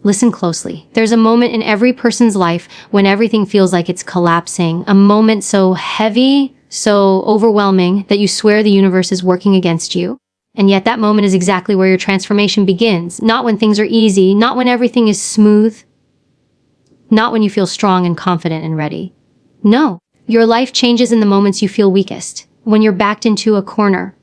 Listen closely. There's a moment in every person's life when everything feels like it's collapsing, a moment so heavy, so overwhelming that you swear the universe is working against you. And yet that moment is exactly where your transformation begins. Not when things are easy, not when everything is smooth, not when you feel strong and confident and ready. No, your life changes in the moments you feel weakest, when you're backed into a corner,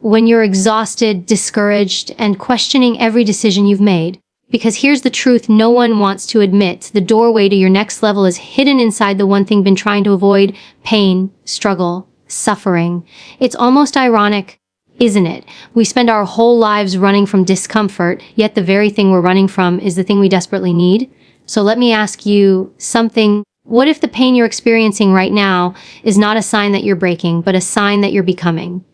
when you're exhausted, discouraged, and questioning every decision you've made. Because here's the truth no one wants to admit. The doorway to your next level is hidden inside the one thing you've been trying to avoid: pain, struggle, suffering. It's almost ironic, isn't it? We spend our whole lives running from discomfort, yet the very thing we're running from is the thing we desperately need. So let me ask you something. What if the pain you're experiencing right now is not a sign that you're breaking, but a sign that you're becoming?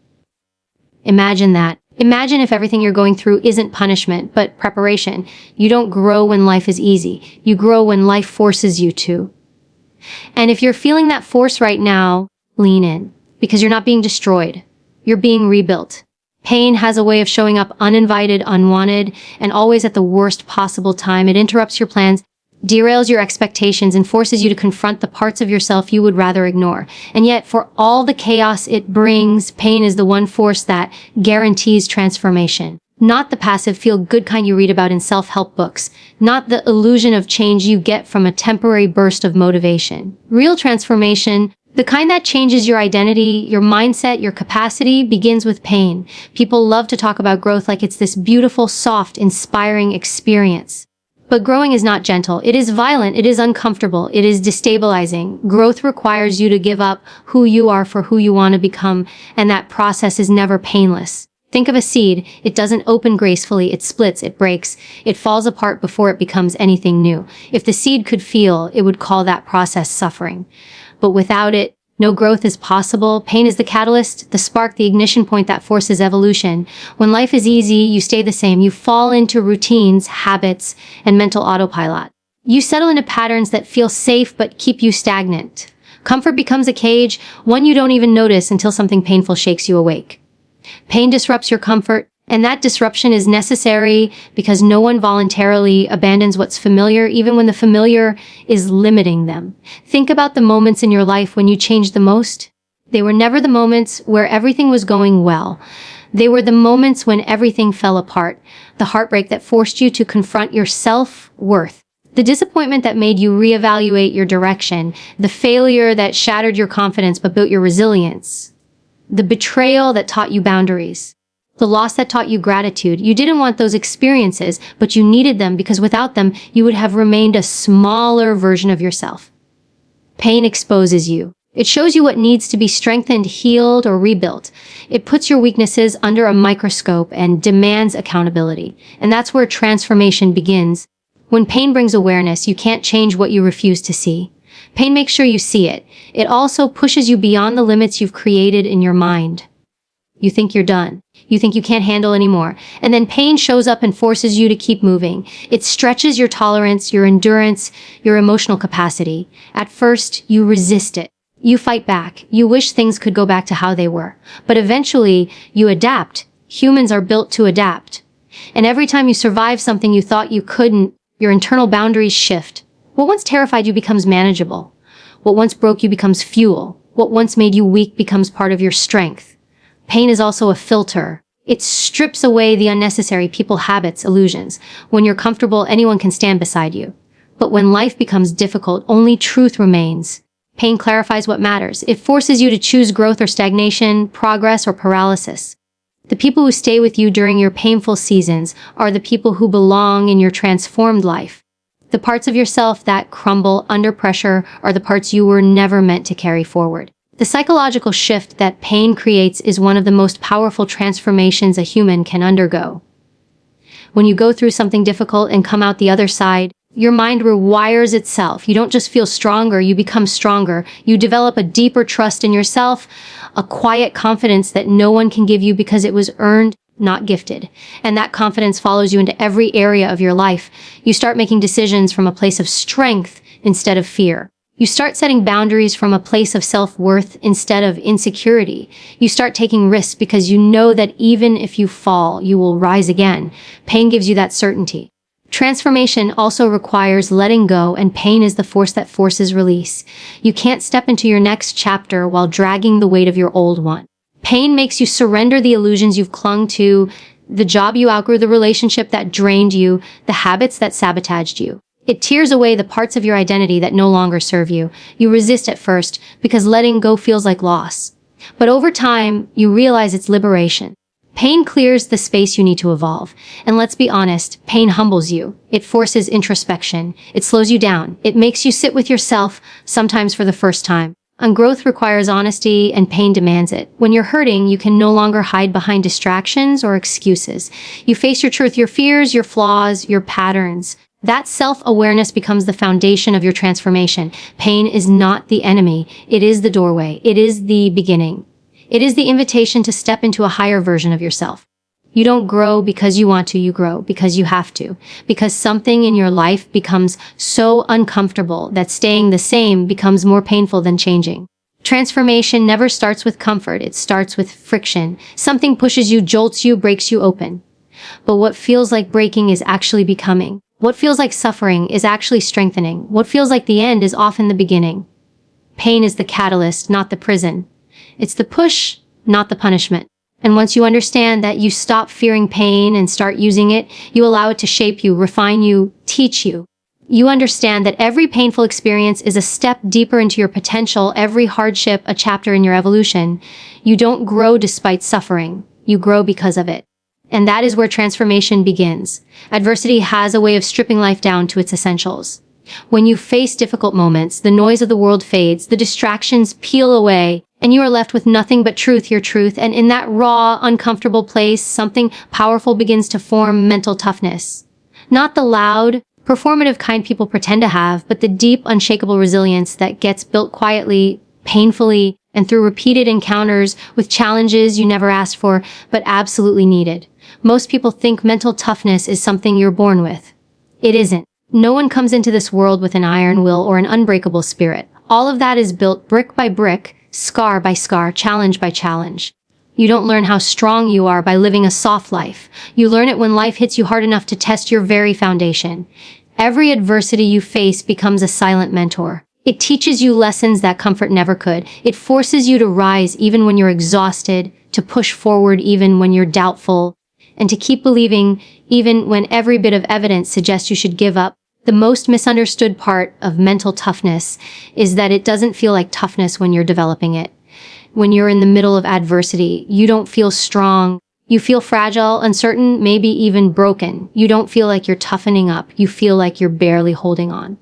Imagine that. Imagine if everything you're going through isn't punishment, but preparation. You don't grow when life is easy. You grow when life forces you to. And if you're feeling that force right now, lean in, because you're not being destroyed. You're being rebuilt. Pain has a way of showing up uninvited, unwanted, and always at the worst possible time. It interrupts your plans, derails your expectations, and forces you to confront the parts of yourself you would rather ignore. And yet, for all the chaos it brings, pain is the one force that guarantees transformation. Not the passive, feel-good kind you read about in self-help books. Not the illusion of change you get from a temporary burst of motivation. Real transformation, the kind that changes your identity, your mindset, your capacity, begins with pain. People love to talk about growth like it's this beautiful, soft, inspiring experience. But growing is not gentle. It is violent. It is uncomfortable. It is destabilizing. Growth requires you to give up who you are for who you want to become, and that process is never painless. Think of a seed. It doesn't open gracefully. It splits. It breaks. It falls apart before it becomes anything new. If the seed could feel, it would call that process suffering. But without it, no growth is possible. Pain is the catalyst, the spark, the ignition point that forces evolution. When life is easy, you stay the same. You fall into routines, habits, and mental autopilot. You settle into patterns that feel safe but keep you stagnant. Comfort becomes a cage, one you don't even notice until something painful shakes you awake. Pain disrupts your comfort, and that disruption is necessary because no one voluntarily abandons what's familiar, even when the familiar is limiting them. Think about the moments in your life when you changed the most. They were never the moments where everything was going well. They were the moments when everything fell apart, the heartbreak that forced you to confront your self-worth, the disappointment that made you reevaluate your direction, the failure that shattered your confidence but built your resilience, the betrayal that taught you boundaries. The loss that taught you gratitude. You didn't want those experiences, but you needed them because without them, you would have remained a smaller version of yourself. Pain exposes you. It shows you what needs to be strengthened, healed, or rebuilt. It puts your weaknesses under a microscope and demands accountability. And that's where transformation begins. When pain brings awareness, you can't change what you refuse to see. Pain makes sure you see it. It also pushes you beyond the limits you've created in your mind. You think you're done. You think you can't handle anymore. And then pain shows up and forces you to keep moving. It stretches your tolerance, your endurance, your emotional capacity. At first, you resist it. You fight back. You wish things could go back to how they were. But eventually, you adapt. Humans are built to adapt. And every time you survive something you thought you couldn't, your internal boundaries shift. What once terrified you becomes manageable. What once broke you becomes fuel. What once made you weak becomes part of your strength. Pain is also a filter. It strips away the unnecessary people, habits, illusions. When you're comfortable, anyone can stand beside you. But when life becomes difficult, only truth remains. Pain clarifies what matters. It forces you to choose growth or stagnation, progress or paralysis. The people who stay with you during your painful seasons are the people who belong in your transformed life. The parts of yourself that crumble under pressure are the parts you were never meant to carry forward. The psychological shift that pain creates is one of the most powerful transformations a human can undergo. When you go through something difficult and come out the other side, your mind rewires itself. You don't just feel stronger, you become stronger. You develop a deeper trust in yourself, a quiet confidence that no one can give you because it was earned, not gifted. And that confidence follows you into every area of your life. You start making decisions from a place of strength instead of fear. You start setting boundaries from a place of self-worth instead of insecurity. You start taking risks because you know that even if you fall, you will rise again. Pain gives you that certainty. Transformation also requires letting go, and pain is the force that forces release. You can't step into your next chapter while dragging the weight of your old one. Pain makes you surrender the illusions you've clung to, the job you outgrew, the relationship that drained you, the habits that sabotaged you. It tears away the parts of your identity that no longer serve you. You resist at first because letting go feels like loss. But over time, you realize it's liberation. Pain clears the space you need to evolve. And let's be honest, pain humbles you. It forces introspection. It slows you down. It makes you sit with yourself, sometimes for the first time. And growth requires honesty, and pain demands it. When you're hurting, you can no longer hide behind distractions or excuses. You face your truth, your fears, your flaws, your patterns. That self-awareness becomes the foundation of your transformation. Pain is not the enemy. It is the doorway. It is the beginning. It is the invitation to step into a higher version of yourself. You don't grow because you want to, you grow because you have to. Because something in your life becomes so uncomfortable that staying the same becomes more painful than changing. Transformation never starts with comfort, it starts with friction. Something pushes you, jolts you, breaks you open. But what feels like breaking is actually becoming. What feels like suffering is actually strengthening. What feels like the end is often the beginning. Pain is the catalyst, not the prison. It's the push, not the punishment. And once you understand that, you stop fearing pain and start using it. You allow it to shape you, refine you, teach you. You understand that every painful experience is a step deeper into your potential, every hardship a chapter in your evolution. You don't grow despite suffering. You grow because of it. And that is where transformation begins. Adversity has a way of stripping life down to its essentials. When you face difficult moments, the noise of the world fades, the distractions peel away, and you are left with nothing but truth, your truth. And in that raw, uncomfortable place, something powerful begins to form: mental toughness. Not the loud, performative kind people pretend to have, but the deep, unshakable resilience that gets built quietly, painfully, and through repeated encounters with challenges you never asked for, but absolutely needed. Most people think mental toughness is something you're born with. It isn't. No one comes into this world with an iron will or an unbreakable spirit. All of that is built brick by brick, scar by scar, challenge by challenge. You don't learn how strong you are by living a soft life. You learn it when life hits you hard enough to test your very foundation. Every adversity you face becomes a silent mentor. It teaches you lessons that comfort never could. It forces you to rise even when you're exhausted, to push forward even when you're doubtful, and to keep believing even when every bit of evidence suggests you should give up. The most misunderstood part of mental toughness is that it doesn't feel like toughness when you're developing it. When you're in the middle of adversity, you don't feel strong. You feel fragile, uncertain, maybe even broken. You don't feel like you're toughening up. You feel like you're barely holding on.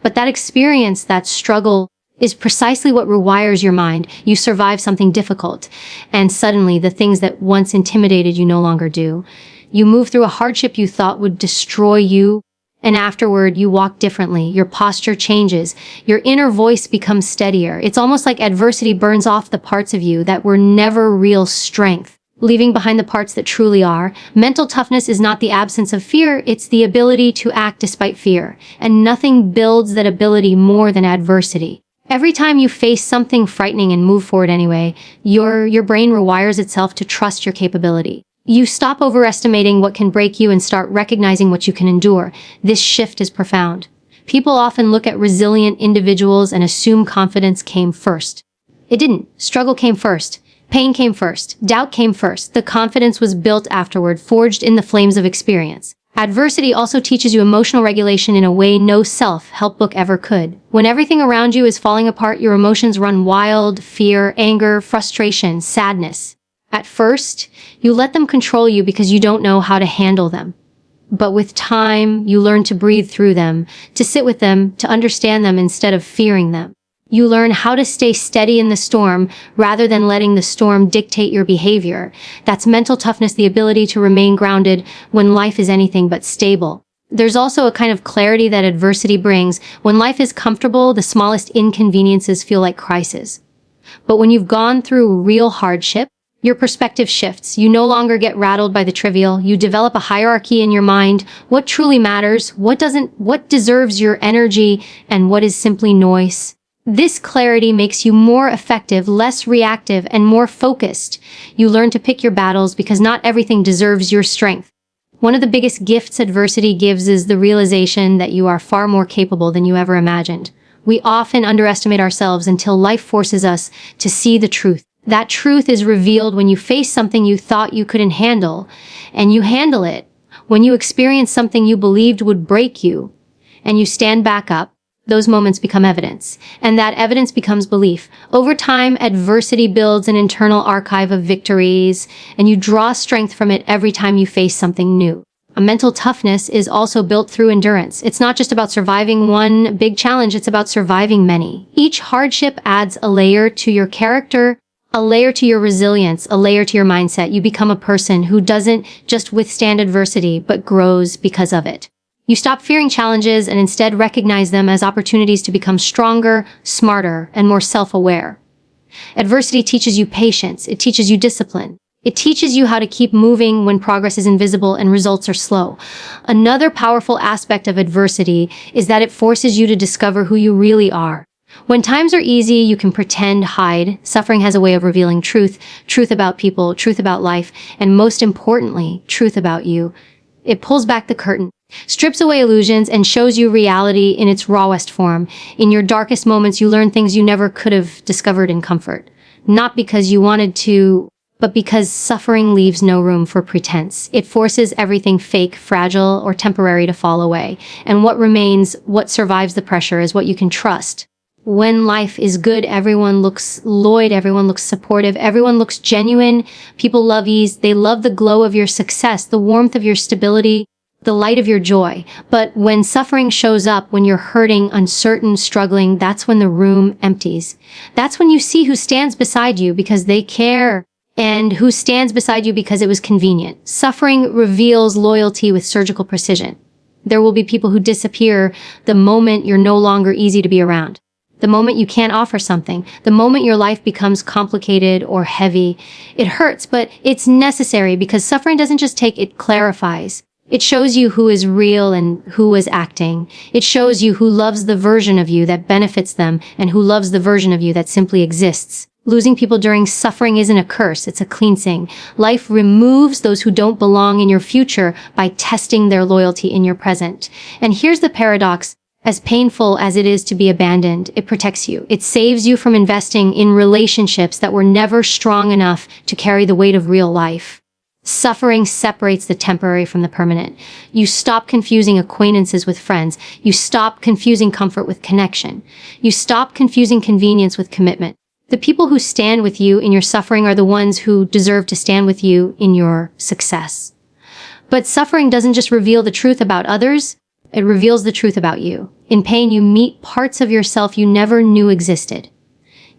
But that experience, that struggle, is precisely what rewires your mind. You survive something difficult, and suddenly the things that once intimidated you no longer do. You move through a hardship you thought would destroy you, and afterward, you walk differently. Your posture changes. Your inner voice becomes steadier. It's almost like adversity burns off the parts of you that were never real strength, leaving behind the parts that truly are. Mental toughness is not the absence of fear. It's the ability to act despite fear. And nothing builds that ability more than adversity. Every time you face something frightening and move forward anyway, your brain rewires itself to trust your capability. You stop overestimating what can break you and start recognizing what you can endure. This shift is profound. People often look at resilient individuals and assume confidence came first. It didn't. Struggle came first. Pain came first. Doubt came first. The confidence was built afterward, forged in the flames of experience. Adversity also teaches you emotional regulation in a way no self-help book ever could. When everything around you is falling apart, your emotions run wild: fear, anger, frustration, sadness. At first, you let them control you because you don't know how to handle them. But with time, you learn to breathe through them, to sit with them, to understand them instead of fearing them. You learn how to stay steady in the storm rather than letting the storm dictate your behavior. That's mental toughness, the ability to remain grounded when life is anything but stable. There's also a kind of clarity that adversity brings. When life is comfortable, the smallest inconveniences feel like crises. But when you've gone through real hardship, your perspective shifts. You no longer get rattled by the trivial. You develop a hierarchy in your mind. What truly matters, what doesn't, what deserves your energy, and what is simply noise. This clarity makes you more effective, less reactive, and more focused. You learn to pick your battles because not everything deserves your strength. One of the biggest gifts adversity gives is the realization that you are far more capable than you ever imagined. We often underestimate ourselves until life forces us to see the truth. That truth is revealed when you face something you thought you couldn't handle, and you handle it. When you experience something you believed would break you, and you stand back up, those moments become evidence, and that evidence becomes belief. Over time, adversity builds an internal archive of victories, and you draw strength from it every time you face something new. A mental toughness is also built through endurance. It's not just about surviving one big challenge, it's about surviving many. Each hardship adds a layer to your character, a layer to your resilience, a layer to your mindset. You become a person who doesn't just withstand adversity, but grows because of it. You stop fearing challenges and instead recognize them as opportunities to become stronger, smarter, and more self-aware. Adversity teaches you patience. It teaches you discipline. It teaches you how to keep moving when progress is invisible and results are slow. Another powerful aspect of adversity is that it forces you to discover who you really are. When times are easy, you can pretend, hide. Suffering has a way of revealing truth about people, truth about life, and most importantly, truth about you. It pulls back the curtain, strips away illusions, and shows you reality in its rawest form. In your darkest moments, you learn things you never could have discovered in comfort. Not because you wanted to, but because suffering leaves no room for pretense. It forces everything fake, fragile, or temporary to fall away. And what remains, what survives the pressure, is what you can trust. When life is good, everyone looks loyal, everyone looks supportive, everyone looks genuine. People love ease. They love the glow of your success, the warmth of your stability, the light of your joy. But when suffering shows up, when you're hurting, uncertain, struggling, that's when the room empties. That's when you see who stands beside you because they care, and who stands beside you because it was convenient. Suffering reveals loyalty with surgical precision. There will be people who disappear the moment you're no longer easy to be around. The moment you can't offer something, the moment your life becomes complicated or heavy. It hurts, but it's necessary because suffering doesn't just take, it clarifies. It shows you who is real and who is acting. It shows you who loves the version of you that benefits them and who loves the version of you that simply exists. Losing people during suffering isn't a curse, it's a cleansing. Life removes those who don't belong in your future by testing their loyalty in your present. And here's the paradox. As painful as it is to be abandoned, it protects you. It saves you from investing in relationships that were never strong enough to carry the weight of real life. Suffering separates the temporary from the permanent. You stop confusing acquaintances with friends. You stop confusing comfort with connection. You stop confusing convenience with commitment. The people who stand with you in your suffering are the ones who deserve to stand with you in your success. But suffering doesn't just reveal the truth about others, it reveals the truth about you. In pain, you meet parts of yourself you never knew existed.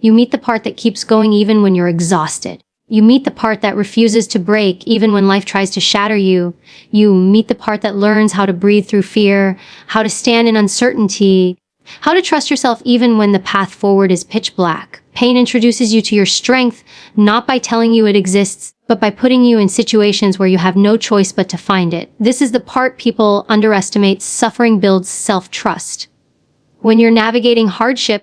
You meet the part that keeps going even when you're exhausted. You meet the part that refuses to break even when life tries to shatter you. You meet the part that learns how to breathe through fear, how to stand in uncertainty, how to trust yourself even when the path forward is pitch black. Pain introduces you to your strength, not by telling you it exists, but by putting you in situations where you have no choice but to find it. This is the part people underestimate. Suffering builds self-trust. When you're navigating hardship,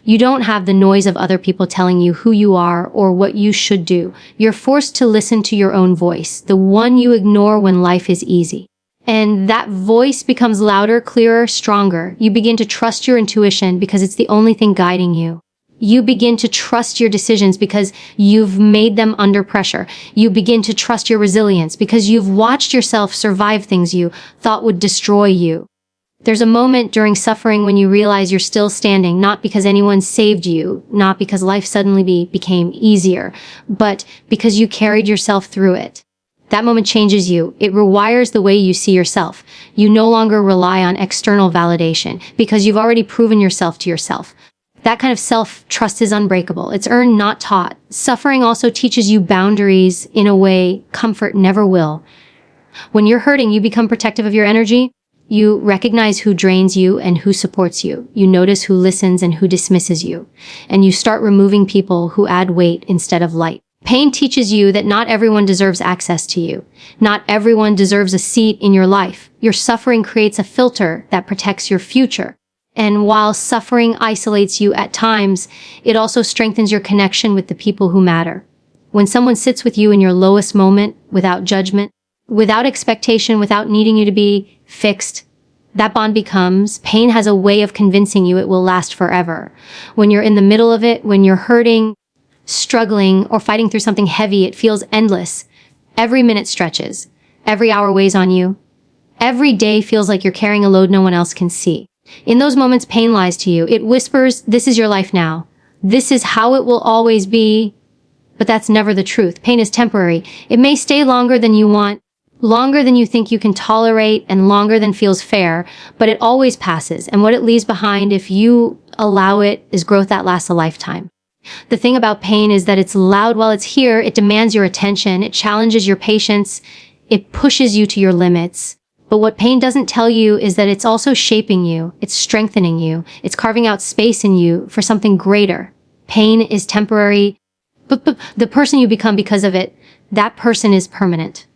you don't have the noise of other people telling you who you are or what you should do. You're forced to listen to your own voice, the one you ignore when life is easy. And that voice becomes louder, clearer, stronger. You begin to trust your intuition because it's the only thing guiding you. You begin to trust your decisions because you've made them under pressure. You begin to trust your resilience because you've watched yourself survive things you thought would destroy you. There's a moment during suffering when you realize you're still standing, not because anyone saved you, not because life suddenly became easier, but because you carried yourself through it. That moment changes you. It rewires the way you see yourself. You no longer rely on external validation because you've already proven yourself to yourself. That kind of self-trust is unbreakable. It's earned, not taught. Suffering also teaches you boundaries in a way comfort never will. When you're hurting, you become protective of your energy. You recognize who drains you and who supports you. You notice who listens and who dismisses you. And you start removing people who add weight instead of light. Pain teaches you that not everyone deserves access to you. Not everyone deserves a seat in your life. Your suffering creates a filter that protects your future. And while suffering isolates you at times, it also strengthens your connection with the people who matter. When someone sits with you in your lowest moment without judgment, without expectation, without needing you to be fixed. That bond becomes, pain has a way of convincing you it will last forever. When you're in the middle of it, when you're hurting, struggling, or fighting through something heavy, it feels endless. Every minute stretches. Every hour weighs on you. Every day feels like you're carrying a load no one else can see. In those moments, pain lies to you. It whispers, this is your life now. This is how it will always be. But that's never the truth. Pain is temporary. It may stay longer than you want, longer than you think you can tolerate, and longer than feels fair, but it always passes. And what it leaves behind, if you allow it, is growth that lasts a lifetime. The thing about pain is that it's loud while it's here. It demands your attention. It challenges your patience. It pushes you to your limits. But what pain doesn't tell you is that it's also shaping you. It's strengthening you. It's carving out space in you for something greater. Pain is temporary, but the person you become because of it, that person is permanent.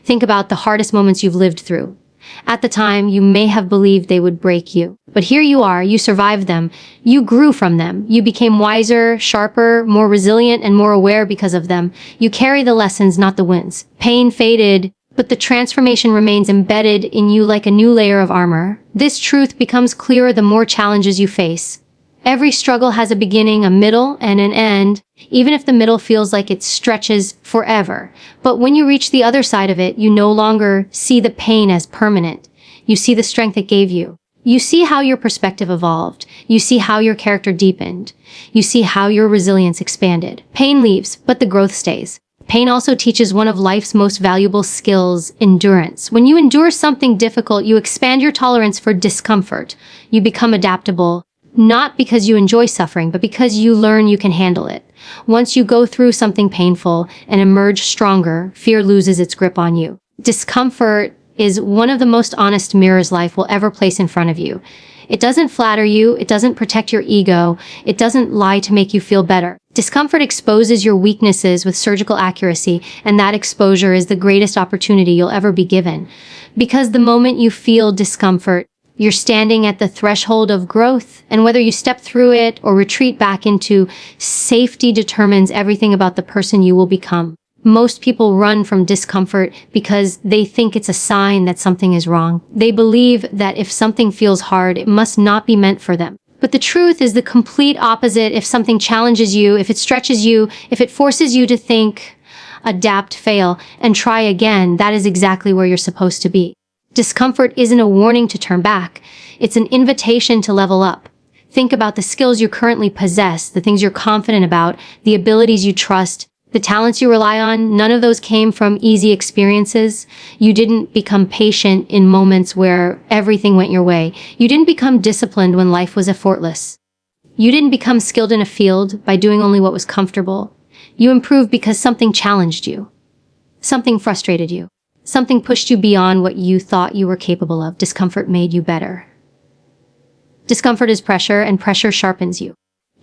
Think about the hardest moments you've lived through. At the time, you may have believed they would break you. But here you are, you survived them. You grew from them. You became wiser, sharper, more resilient, and more aware because of them. You carry the lessons, not the wins. Pain faded, but the transformation remains embedded in you like a new layer of armor. This truth becomes clearer the more challenges you face. Every struggle has a beginning, a middle, and an end, even if the middle feels like it stretches forever. But when you reach the other side of it, you no longer see the pain as permanent. You see the strength it gave you. You see how your perspective evolved. You see how your character deepened. You see how your resilience expanded. Pain leaves, but the growth stays. Pain also teaches one of life's most valuable skills, endurance. When you endure something difficult, you expand your tolerance for discomfort. You become adaptable. Not because you enjoy suffering, but because you learn you can handle it. Once you go through something painful and emerge stronger, fear loses its grip on you. Discomfort is one of the most honest mirrors life will ever place in front of you. It doesn't flatter you. It doesn't protect your ego. It doesn't lie to make you feel better. Discomfort exposes your weaknesses with surgical accuracy, and that exposure is the greatest opportunity you'll ever be given. Because the moment you feel discomfort, you're standing at the threshold of growth, and whether you step through it or retreat back into safety determines everything about the person you will become. Most people run from discomfort because they think it's a sign that something is wrong. They believe that if something feels hard, it must not be meant for them. But the truth is the complete opposite. If something challenges you, if it stretches you, if it forces you to think, adapt, fail, and try again, that is exactly where you're supposed to be. Discomfort isn't a warning to turn back. It's an invitation to level up. Think about the skills you currently possess, the things you're confident about, the abilities you trust, the talents you rely on. None of those came from easy experiences. You didn't become patient in moments where everything went your way. You didn't become disciplined when life was effortless. You didn't become skilled in a field by doing only what was comfortable. You improved because something challenged you. Something frustrated you. Something pushed you beyond what you thought you were capable of. Discomfort made you better. Discomfort is pressure, and pressure sharpens you.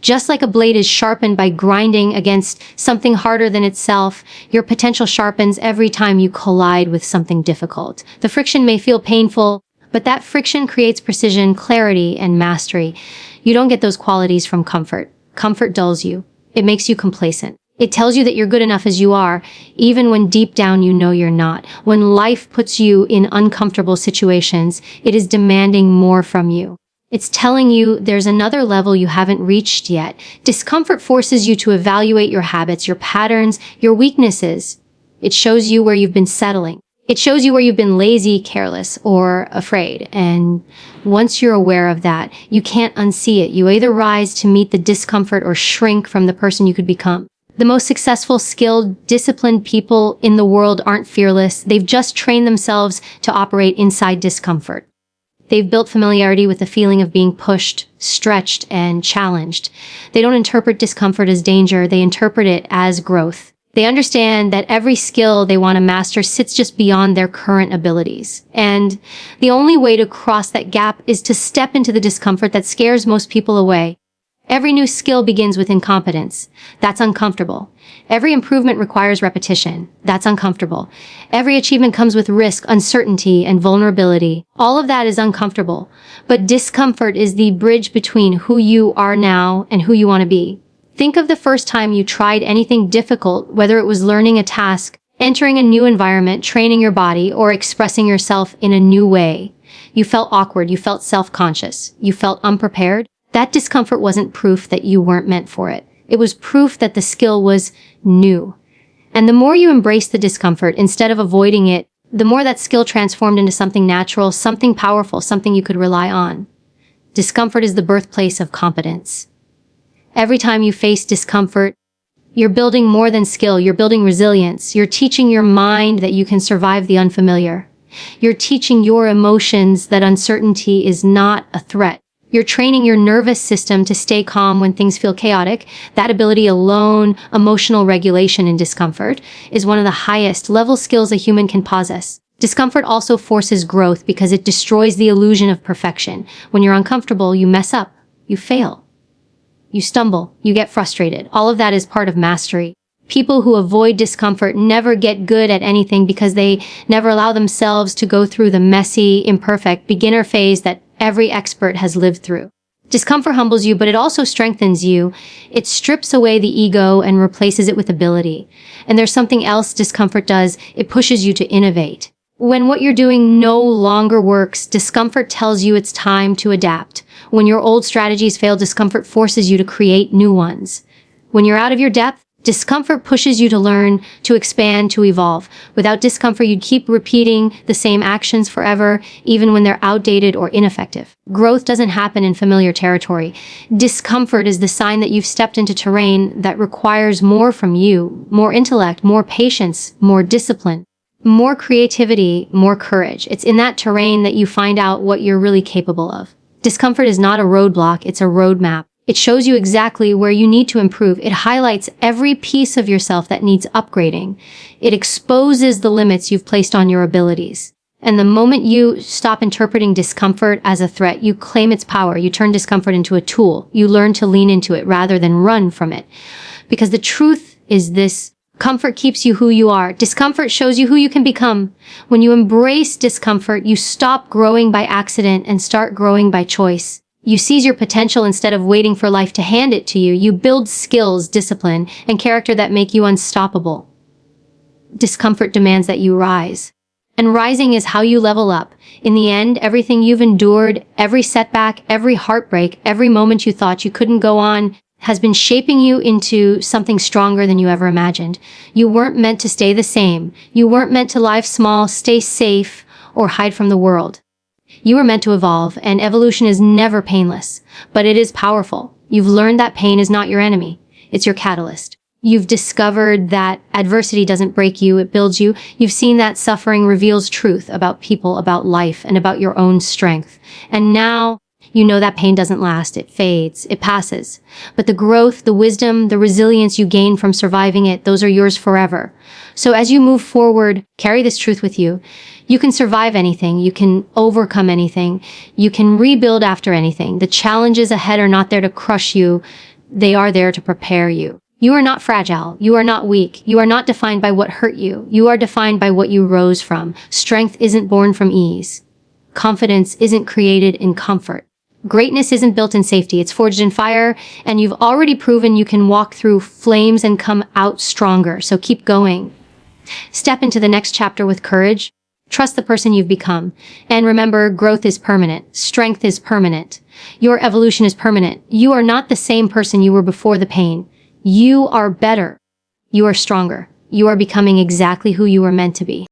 Just like a blade is sharpened by grinding against something harder than itself, your potential sharpens every time you collide with something difficult. The friction may feel painful, but that friction creates precision, clarity, and mastery. You don't get those qualities from comfort. Comfort dulls you. It makes you complacent. It tells you that you're good enough as you are, even when deep down you know you're not. When life puts you in uncomfortable situations, it is demanding more from you. It's telling you there's another level you haven't reached yet. Discomfort forces you to evaluate your habits, your patterns, your weaknesses. It shows you where you've been settling. It shows you where you've been lazy, careless, or afraid. And once you're aware of that, you can't unsee it. You either rise to meet the discomfort or shrink from the person you could become. The most successful, skilled, disciplined people in the world aren't fearless. They've just trained themselves to operate inside discomfort. They've built familiarity with the feeling of being pushed, stretched, and challenged. They don't interpret discomfort as danger. They interpret it as growth. They understand that every skill they want to master sits just beyond their current abilities. And the only way to cross that gap is to step into the discomfort that scares most people away. Every new skill begins with incompetence. That's uncomfortable. Every improvement requires repetition. That's uncomfortable. Every achievement comes with risk, uncertainty, and vulnerability. All of that is uncomfortable. But discomfort is the bridge between who you are now and who you want to be. Think of the first time you tried anything difficult, whether it was learning a task, entering a new environment, training your body, or expressing yourself in a new way. You felt awkward, you felt self-conscious, you felt unprepared. That discomfort wasn't proof that you weren't meant for it. It was proof that the skill was new. And the more you embraced the discomfort instead of avoiding it, the more that skill transformed into something natural, something powerful, something you could rely on. Discomfort is the birthplace of competence. Every time you face discomfort, you're building more than skill, you're building resilience. You're teaching your mind that you can survive the unfamiliar. You're teaching your emotions that uncertainty is not a threat. You're training your nervous system to stay calm when things feel chaotic. That ability alone, emotional regulation in discomfort, is one of the highest level skills a human can possess. Discomfort also forces growth because it destroys the illusion of perfection. When you're uncomfortable, you mess up, you fail, you stumble, you get frustrated. All of that is part of mastery. People who avoid discomfort never get good at anything because they never allow themselves to go through the messy, imperfect beginner phase that every expert has lived through. Discomfort humbles you, but it also strengthens you. It strips away the ego and replaces it with ability. And there's something else discomfort does. It pushes you to innovate. When what you're doing no longer works, discomfort tells you it's time to adapt. When your old strategies fail, discomfort forces you to create new ones. When you're out of your depth, discomfort pushes you to learn, to expand, to evolve. Without discomfort, you'd keep repeating the same actions forever, even when they're outdated or ineffective. Growth doesn't happen in familiar territory. Discomfort is the sign that you've stepped into terrain that requires more from you, more intellect, more patience, more discipline, more creativity, more courage. It's in that terrain that you find out what you're really capable of. Discomfort is not a roadblock, it's a roadmap. It shows you exactly where you need to improve. It highlights every piece of yourself that needs upgrading. It exposes the limits you've placed on your abilities. And the moment you stop interpreting discomfort as a threat, you claim its power. You turn discomfort into a tool. You learn to lean into it rather than run from it. Because the truth is this: comfort keeps you who you are. Discomfort shows you who you can become. When you embrace discomfort, you stop growing by accident and start growing by choice. You seize your potential instead of waiting for life to hand it to you. You build skills, discipline, and character that make you unstoppable. Discomfort demands that you rise. And rising is how you level up. In the end, everything you've endured, every setback, every heartbreak, every moment you thought you couldn't go on, has been shaping you into something stronger than you ever imagined. You weren't meant to stay the same. You weren't meant to live small, stay safe, or hide from the world. You were meant to evolve, and evolution is never painless, but it is powerful. You've learned that pain is not your enemy. It's your catalyst. You've discovered that adversity doesn't break you, it builds you. You've seen that suffering reveals truth about people, about life, and about your own strength. And now you know that pain doesn't last. It fades. It passes. But the growth, the wisdom, the resilience you gain from surviving it, those are yours forever. So as you move forward, carry this truth with you. You can survive anything. You can overcome anything. You can rebuild after anything. The challenges ahead are not there to crush you. They are there to prepare you. You are not fragile. You are not weak. You are not defined by what hurt you. You are defined by what you rose from. Strength isn't born from ease. Confidence isn't created in comfort. Greatness isn't built in safety. It's forged in fire, and you've already proven you can walk through flames and come out stronger. So keep going. Step into the next chapter with courage. Trust the person you've become. And remember, growth is permanent. Strength is permanent. Your evolution is permanent. You are not the same person you were before the pain. You are better. You are stronger. You are becoming exactly who you were meant to be.